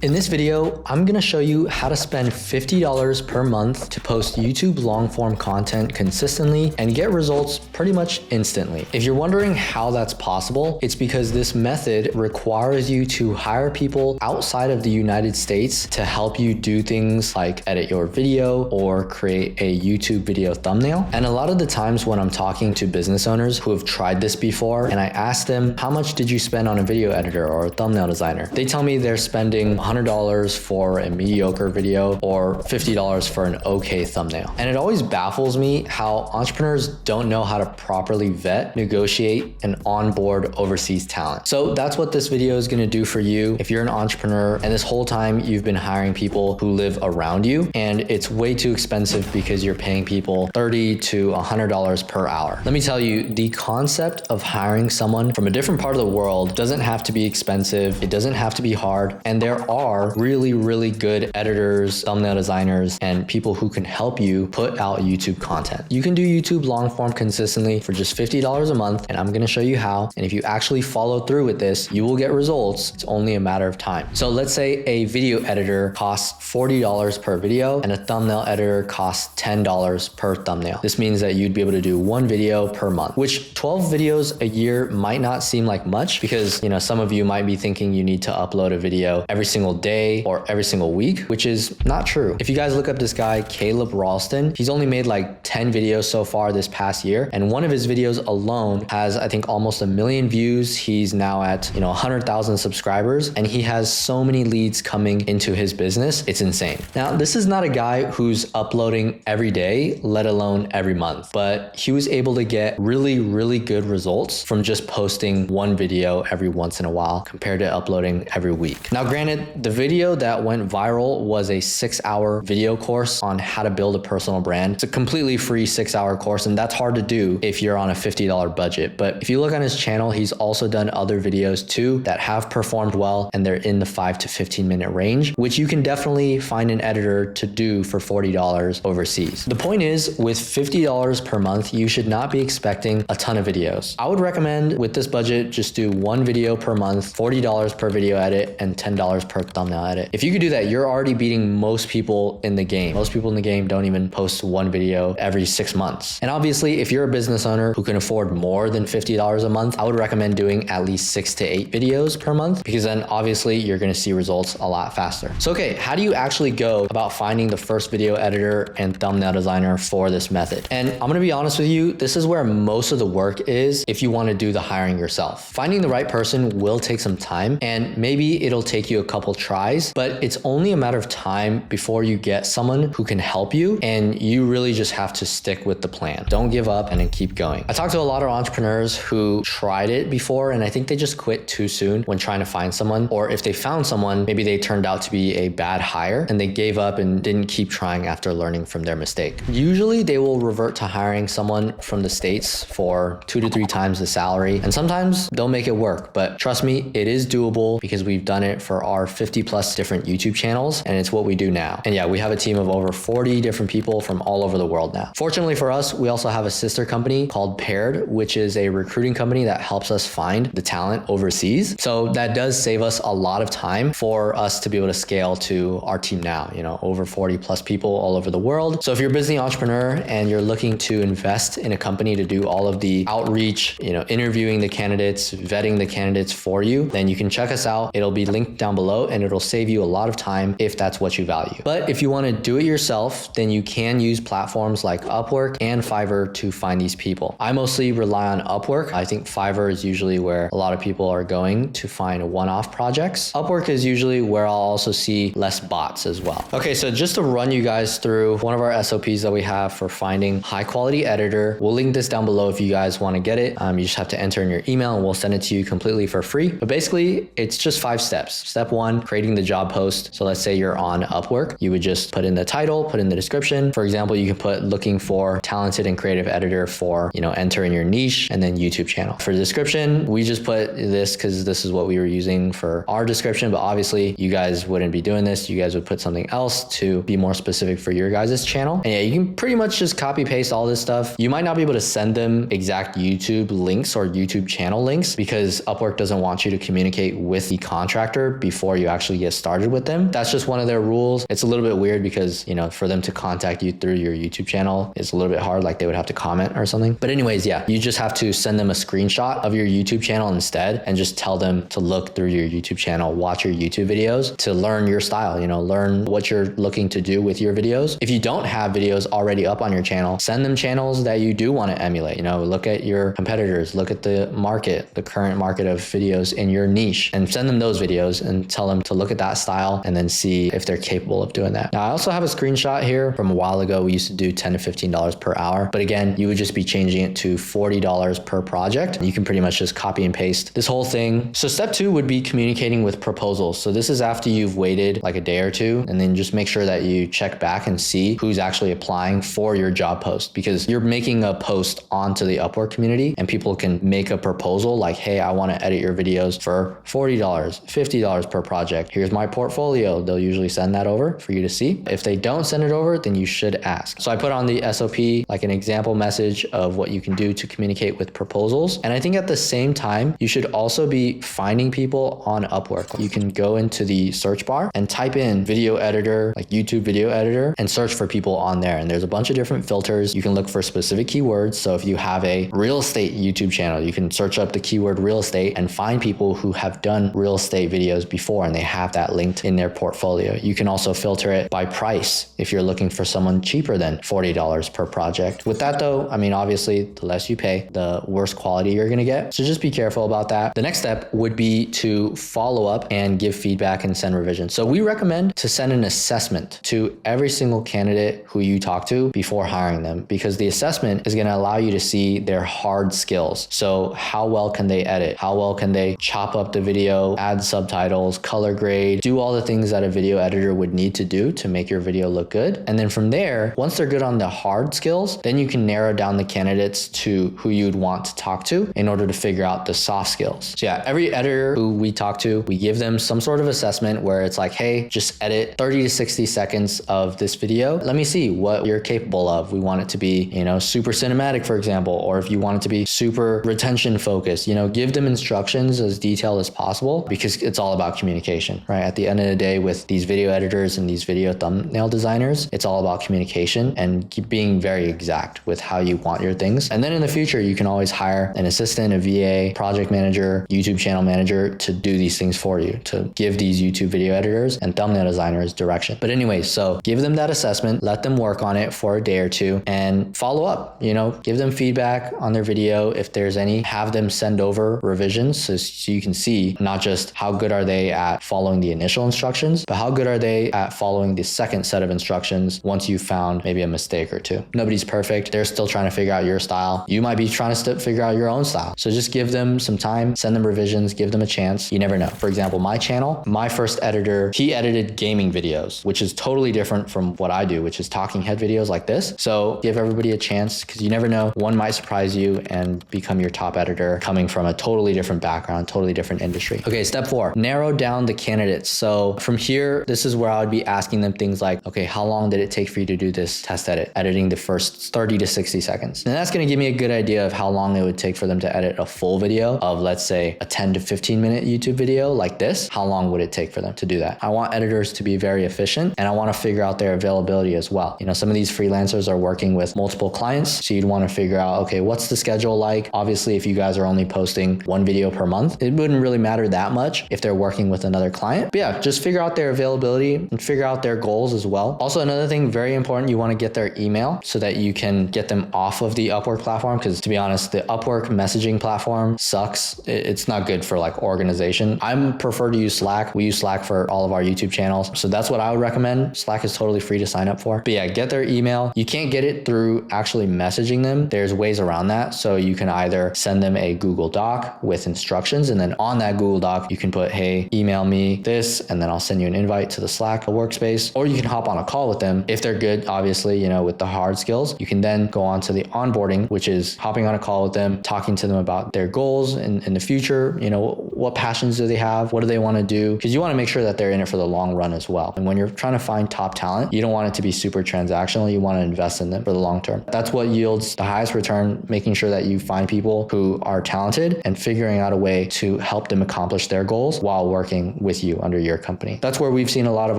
In this video, I'm gonna show you how to spend $50 per month to post YouTube long-form content consistently and get results pretty much instantly. If you're wondering how that's possible, it's because this method requires you to hire people outside of the United States to help you do things like edit your video or create a YouTube video thumbnail. And a lot of the times when I'm talking to business owners who have tried this before and I ask them, how much did you spend on a video editor or a thumbnail designer? They tell me they're spending $100 for a mediocre video or $50 for an okay thumbnail. And it always baffles me how entrepreneurs don't know how to properly vet, negotiate, and onboard overseas talent. So that's what this video is gonna do for you. If you're an entrepreneur and this whole time you've been hiring people who live around you and it's way too expensive because you're paying people $30 to $100 per hour. Let me tell you, the concept of hiring someone from a different part of the world doesn't have to be expensive. It doesn't have to be hard. And there are really good editors, thumbnail designers, and people who can help you put out YouTube content. You can do YouTube long form consistently for just $50 a month, and I'm gonna show you how. And if you actually follow through with this, you will get results. It's only a matter of time. So let's say a video editor costs $40 per video and a thumbnail editor costs $10 per thumbnail. This means that you'd be able to do one video per month, which 12 videos a year might not seem like much because, you know, some of you might be thinking you need to upload a video every single day or every single week, which is not true. If you guys look up this guy, Caleb Ralston, he's only made like 10 videos so far this past year. And one of his videos alone has, I think, almost 1 million views. He's now at, 100,000 subscribers, and he has so many leads coming into his business. It's insane. Now, this is not a guy who's uploading every day, let alone every month, but he was able to get really good results from just posting one video every once in a while compared to uploading every week. Now, granted, the video that went viral was a 6-hour video course on how to build a personal brand. It's a completely free 6-hour course, and that's hard to do if you're on a $50 budget. But if you look on his channel, he's also done other videos too that have performed well, and they're in the 5 to 15 minute range, which you can definitely find an editor to do for $40 overseas. The point is, with $50 per month, you should not be expecting a ton of videos. I would recommend with this budget, just do one video per month, $40 per video edit, and $10 per thumbnail edit. If you could do that, you're already beating most people in the game. Most people in the game don't even post one video every 6 months. And obviously, if you're a business owner who can afford more than $50 a month, I would recommend doing at least 6 to 8 videos per month, because then obviously you're gonna see results a lot faster. So okay, how do you actually go about finding the first video editor and thumbnail designer for this method? And I'm gonna be honest with you, this is where most of the work is if you wanna do the hiring yourself. Finding the right person will take some time, and maybe it'll take you a couple tries, but it's only a matter of time before you get someone who can help you, and you really just have to stick with the plan. Don't give up and then keep going. I talked to a lot of entrepreneurs who tried it before, and I think they just quit too soon when trying to find someone, or if they found someone, maybe they turned out to be a bad hire and they gave up and didn't keep trying after learning from their mistake. Usually they will revert to hiring someone from the States for 2 to 3 times the salary, and sometimes they'll make it work, but trust me, it is doable because we've done it for our 50 plus different YouTube channels, and it's what we do now. And yeah, we have a team of over 40 different people from all over the world now. Fortunately for us, we also have a sister company called Paired, which is a recruiting company that helps us find the talent overseas. So that does save us a lot of time for us to be able to scale to our team now, over 40 plus people all over the world. So if you're a busy entrepreneur and you're looking to invest in a company to do all of the outreach, interviewing the candidates, vetting the candidates for you, then you can check us out. It'll be linked down below, and it'll save you a lot of time if that's what you value. But if you want to do it yourself, then you can use platforms like Upwork and Fiverr to find these people. I mostly rely on Upwork. I think Fiverr is usually where a lot of people are going to find one-off projects. Upwork is usually where I'll also see less bots as well. Okay, so just to run you guys through one of our SOPs that we have for finding high quality editor, we'll link this down below if you guys want to get it. You just have to enter in your email and we'll send it to you completely for free. But basically, it's just 5 steps. Step 1, creating the job post. So let's say you're on Upwork. You would just put in the title, put in the description. For example, you can put looking for talented and creative editor for, enter in your niche, and then YouTube channel. For the description, we just put this because this is what we were using for our description, but obviously you guys wouldn't be doing this. You guys would put something else to be more specific for your guys' channel. And yeah, you can pretty much just copy paste all this stuff. You might not be able to send them exact YouTube links or YouTube channel links because Upwork doesn't want you to communicate with the contractor before you actually get started with them. That's just one of their rules. It's a little bit weird because, you know, for them to contact you through your YouTube channel is a little bit hard. Like they would have to comment or something. But anyways, yeah, you just have to send them a screenshot of your YouTube channel instead and just tell them to look through your YouTube channel, watch your YouTube videos to learn your style, you know, learn what you're looking to do with your videos. If you don't have videos already up on your channel, send them channels that you do want to emulate. You know, look at your competitors, look at the market, the current market of videos in your niche, and send them those videos and tell them to look at that style and then see if they're capable of doing that. Now, I also have a screenshot here from a while ago. We used to do $10 to $15 per hour, but again, you would just be changing it to $40 per project. You can pretty much just copy and paste this whole thing. So step 2 would be communicating with proposals. So this is after you've waited like a day or two, and then just make sure that you check back and see who's actually applying for your job post, because you're making a post onto the Upwork community and people can make a proposal like, hey, I want to edit your videos for $40, $50 per project. Here's my portfolio. They'll usually send that over for you to see. If they don't send it over, then you should ask. So I put on the SOP like an example message of what you can do to communicate with proposals. And I think at the same time, you should also be finding people on Upwork. You can go into the search bar and type in video editor, like YouTube video editor, and search for people on there. And there's a bunch of different filters. You can look for specific keywords. So if you have a real estate YouTube channel, you can search up the keyword real estate and find people who have done real estate videos before and they have that linked in their portfolio. You can also filter it by price if you're looking for someone cheaper than $40 per project. With that though, I mean, obviously the less you pay, the worse quality you're gonna get. So just be careful about that. The next step would be to follow up and give feedback and send revisions. So we recommend to send an assessment to every single candidate who you talk to before hiring them, because the assessment is gonna allow you to see their hard skills. So how well can they edit? How well can they chop up the video, add subtitles, color grade, do all the things that a video editor would need to do to make your video look good. And then from there, once they're good on the hard skills, then you can narrow down the candidates to who you'd want to talk to in order to figure out the soft skills. So yeah, every editor who we talk to, we give them some sort of assessment where it's like, hey, just edit 30 to 60 seconds of this video. Let me see what you're capable of. We want it to be, you know, super cinematic, for example, or if you want it to be super retention focused, you know, give them instructions as detailed as possible, because it's all about communication, right? At the end of the day, with these video editors and these video thumbnail designers, it's all about communication and keep being very exact with how you want your things. And then in the future, you can always hire an assistant, a VA, project manager, YouTube channel manager to do these things for you, to give these YouTube video editors and thumbnail designers direction. But anyway, so give them that assessment, let them work on it for a day or two and follow up, you know, give them feedback on their video. If there's any, have them send over revisions so you can see not just how good are they at following the initial instructions, but how good are they at following the second set of instructions once you've found maybe a mistake or two. Nobody's perfect. They're still trying to figure out your style. You might be trying to figure out your own style. So just give them some time, send them revisions, give them a chance. You never know. For example, my channel, my first editor, he edited gaming videos, which is totally different from what I do, which is talking head videos like this. So give everybody a chance, because you never know, one might surprise you and become your top editor coming from a totally different background, totally different industry. Okay, step 4, narrow down the candidates. So from here, this is where I would be asking them things like, okay, how long did it take for you to do this test edit? Editing the first 30 to 60 seconds. And that's gonna give me a good idea of how long it would take for them to edit a full video of, let's say, a 10 to 15 minute YouTube video like this. How long would it take for them to do that? I want editors to be very efficient, and I wanna figure out their availability as well. You know, some of these freelancers are working with multiple clients, so you'd wanna figure out, okay, what's the schedule like? Obviously, if you guys are only posting one video per month, it wouldn't really matter that much if they're working with another client. But yeah, just figure out their availability and figure out their goals as well. Also, another thing very important, you want to get their email so that you can get them off of the Upwork platform, because to be honest, the Upwork messaging platform sucks. It's not good for like organization. I prefer to use Slack. We use Slack for all of our YouTube channels. So that's what I would recommend. Slack is totally free to sign up for. But yeah, get their email. You can't get it through actually messaging them. There's ways around that. So you can either send them a Google Doc with instructions, and then on that Google Doc, you can put, hey, email me this, and then I'll send you an invite to the Slack workspace, or you can hop on a call with them. If they're good, obviously, you know, with the hard skills, you can then go on to the onboarding, which is hopping on a call with them, talking to them about their goals in the future, you know, what passions do they have? What do they want to do? Because you want to make sure that they're in it for the long run as well. And when you're trying to find top talent, you don't want it to be super transactional. You want to invest in them for the long term. That's what yields the highest return, making sure that you find people who are talented and figuring out a way to help them accomplish their goals while working with you under your company. That's where we've seen a lot of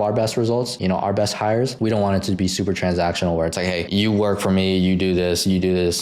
our best results, you know, our best hires. We don't want it to be super transactional where it's like, hey, you work for me, you do this,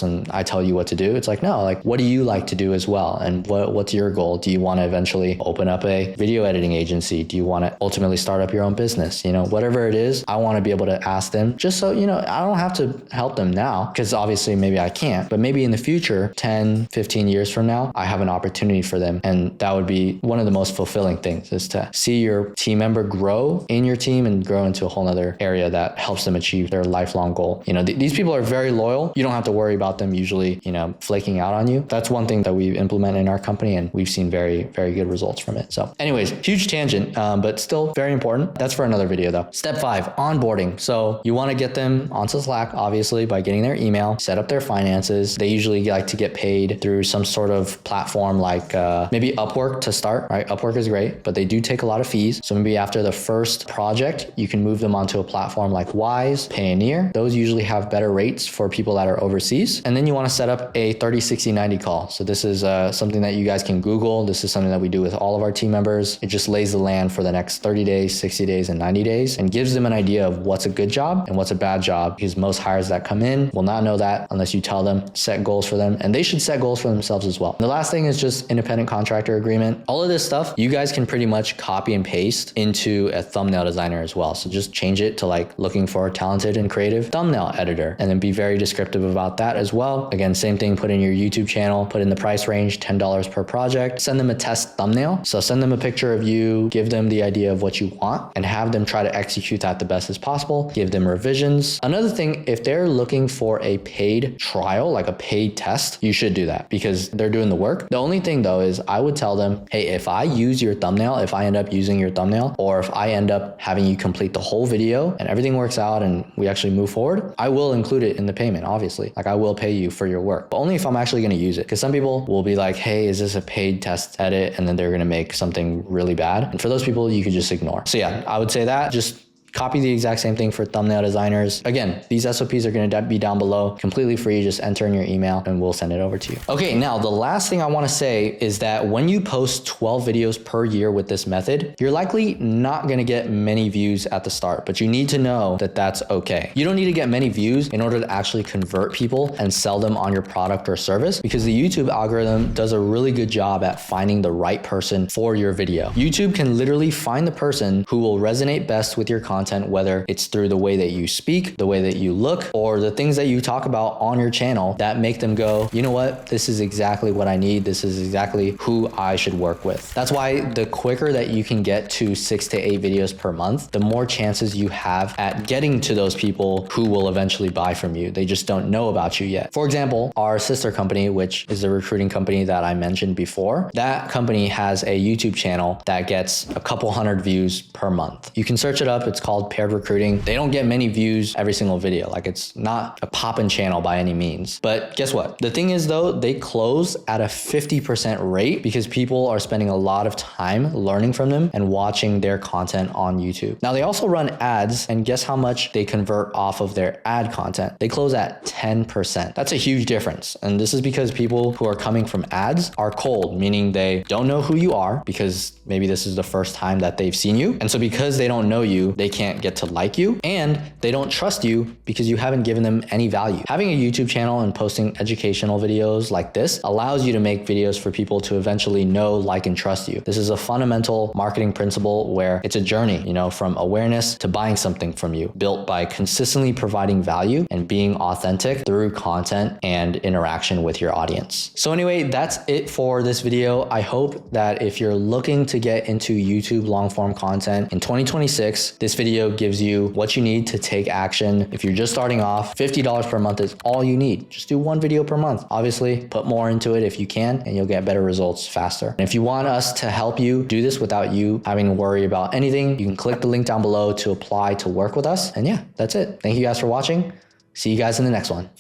and I tell you what to do. It's like, no, like, what do you like to do as well? And what's your goal? Do you want to eventually open up a video editing agency? Do you want to ultimately start up your own business? You know, whatever it is, I want to be able to ask them just so, you know, I don't have to help them now because obviously maybe I can't, but maybe in the future, 10, 15 years from now, I have an opportunity for them. And that would be one of the most fulfilling things is to see your team member grow in your team and grow into a whole nother area that helps them achieve their lifelong goal. You know, these people are very loyal. You don't have to worry about them usually, you know, flaking out on you. That's one thing that we implement in our company and we've seen very, very good results from it. So anyways, huge tangent, but still very important. That's for another video though. Step 5, onboarding. So you want to get them onto Slack, obviously, by getting their email, set up their finances. They usually like to get paid through some sort of platform like maybe Upwork to start, right? Upwork is great, but they do take a lot of fees. So maybe after the first project, you can move them onto a platform like Wise, Payoneer. Those usually have better rates for people that are overseas. And then you want to set up a 30, 60, 90 call. So this is something that you guys can Google. This is something that we do with all of our team members. It just lays the land for the next 30 days, 60 days, and 90 days and gives them an idea of what's a good job and what's a bad job, because most hires that come in will not know that unless you tell them, set goals for them, and they should set goals for themselves as well. And the last thing is just independent contractor agreement. All of this stuff, you guys can pretty much copy and paste into a thumbnail designer as well. So just change it to like looking for a talented and creative thumbnail editor, and then be very descriptive about that as well. Again, same thing, put in your YouTube channel, put in the price range, $10 per project, send them a test thumbnail. So send them a picture of you, give them the idea of what you want, and have them try to execute that the best as possible. Give them revisions. Another thing, if they're looking for a paid trial, like a paid test, you should do that because they're doing the work. The only thing though is I would tell them, hey, if I use your thumbnail, if I end up using your thumbnail, or if I end up having you complete the whole video and everything works out and we actually move forward, I will include it in the payment, obviously. Like I will pay you for your work, but only if I'm actually going to use it. Because some people will be like, hey, is this a paid test edit? And then they're going to make something really bad. And for those people, you could just ignore. So yeah, I would say that just copy the exact same thing for thumbnail designers. Again, these SOPs are going to be down below, completely free. Just enter in your email and we'll send it over to you. Okay, now the last thing I want to say is that when you post 12 videos per year with this method, you're likely not going to get many views at the start, but you need to know that that's okay. You don't need to get many views in order to actually convert people and sell them on your product or service, because the YouTube algorithm does a really good job at finding the right person for your video. YouTube can literally find the person who will resonate best with your content, whether it's through the way that you speak, the way that you look, or the things that you talk about on your channel that make them go, you know what, this is exactly what I need. This is exactly who I should work with. That's why the quicker that you can get to 6 to 8 videos per month, the more chances you have at getting to those people who will eventually buy from you. They just don't know about you yet. For example, our sister company, which is the recruiting company that I mentioned before, that company has a YouTube channel that gets a couple hundred views per month. You can search it up. It's called Paired Recruiting. They don't get many views every single video. Like it's not a poppin' channel by any means. But guess what? The thing is though, they close at a 50% rate because people are spending a lot of time learning from them and watching their content on YouTube. Now they also run ads, and guess how much they convert off of their ad content? They close at 10%. That's a huge difference. And this is because people who are coming from ads are cold, meaning they don't know who you are because maybe this is the first time that they've seen you. And so because they don't know you, they can't get to like you, and they don't trust you because you haven't given them any value. Having a YouTube channel and posting educational videos like this allows you to make videos for people to eventually know, like, and trust you. This is a fundamental marketing principle where it's a journey, you know, from awareness to buying something from you, built by consistently providing value and being authentic through content and interaction with your audience. So anyway, that's it for this video. I hope that if you're looking to get into YouTube long form content in 2026, this video gives you what you need to take action. If you're just starting off, $50 per month is all you need. Just do one video per month. Obviously, put more into it if you can, and you'll get better results faster. And if you want us to help you do this without you having to worry about anything, you can click the link down below to apply to work with us. And yeah, that's it. Thank you guys for watching. See you guys in the next one.